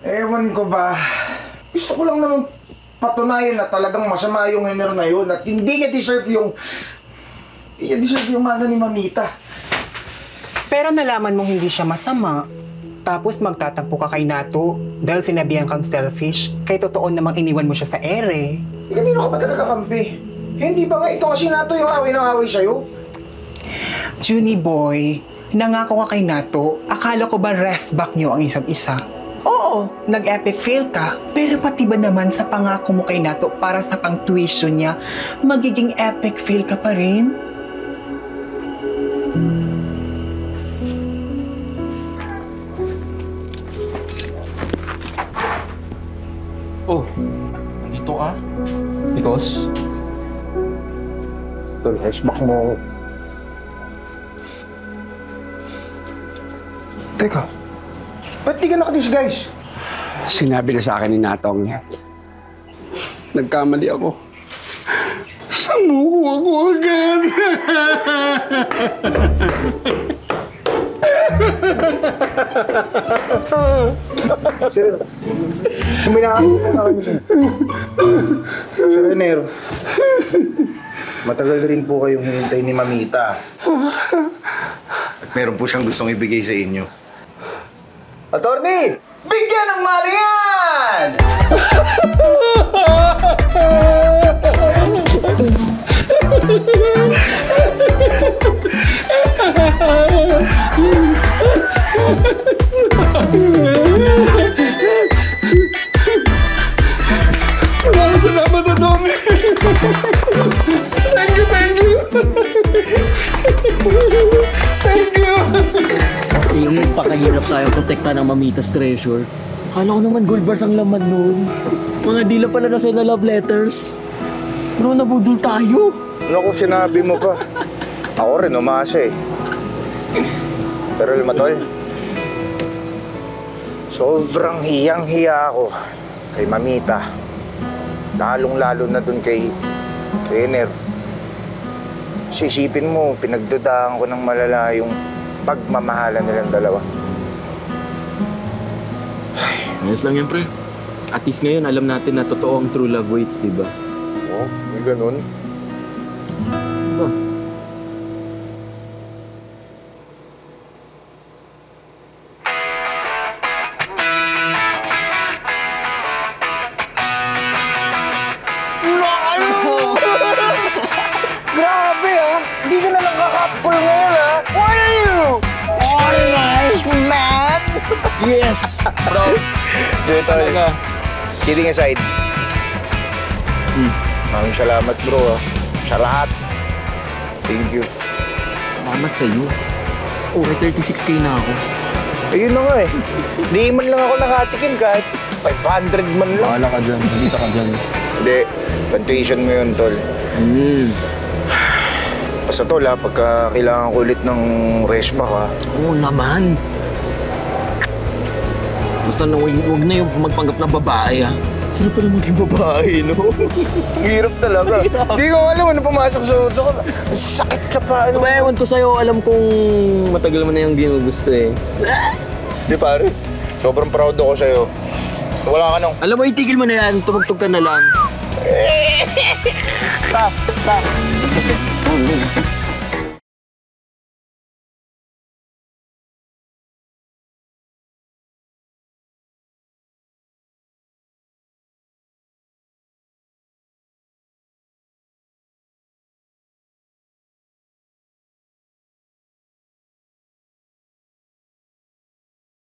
Ewan ko ba. Gusto ko lang naman patunayan na talagang masama yung Hener na yun at hindi niya deserve yung mana ni Mamita. Pero nalaman mong hindi siya masama. Tapos magtatampo ka kay Nato dahil sinabihan kang selfish, kay totoo namang iniwan mo siya sa ere. Kanino ka ba talaga kampi? Hindi ba nga ito kasi Nato yung away ng away sa'yo? Junie boy, nangako ka kay Nato, akala ko ba rest back niyo ang isa't isa? Oo, nag-epic fail ka, pero pati ba naman sa pangako mo kay Nato para sa pang-tuition niya, magiging epic fail ka pa rin? Oh, nandito ka? Because? Tol, hashback mo. Teka, ba't di ka nakadisguise? Sinabi na sa akin ni Natong, nagkamali ako. Samuko ako agad. Sir, kuminaan na kayo, sir. Sir Enero, matagal rin po kayong hinintay ni Mamita. At meron po siyang gustong ibigay sa inyo. Attorney! Bigyan ng mali yan! Salamat, Atty. Thank you. Thank you. Yung pakahirap tayo protekta ng Mamita's treasure. Akala ko naman gold bars ang laman nun. Mga dila pala na sila love letters. Pero nabudol tayo. Ano kung sinabi mo pa? Ako rin, umasa eh. Pero Limatol, sobrang hiyang-hiya ako kay Mamita. Lalong-lalo na dun kay Hener. Isipin mo, pinagdudahan ko ng malala yung pagmamahalan nilang dalawa. Ayos lang yan, pre. At least ngayon, alam natin na totoo ang true love waits, di ba? Oo, may ganun. Diba? Grabe ah! Hindi ka na lang kakapkul ngayon ah! What are you? Nice man! Yes! Bro! Dito, kidding aside. Maraming salamat bro ah. Sa lahat. Thank you. Salamat sa'yo. Oh, may 36K na ako. Ayun na nga eh. Hindi man lang ako nakatikim kahit 500 man lang. Bahala ka dyan. Isa ka dyan. Hindi. Pantuition mo yun, tol. Basta tol ha, pagka kailangan ko ulit ng respa ka. Oo naman. Basta huwag na yung magpanggap na babae, ha? Hirap pala maging babae, no? Ang hirap talaga. Hindi ko alam ano pumasok sa utak ko. Sakit sa paano. Diba, ewan ko sa'yo, alam kong matagal mo na yung ginugusto, eh. Di pare, sobrang proud ako sa'yo. Wala ka nung. Alam mo, itigil mo na yan. Tumugtog ka na lang. Stop.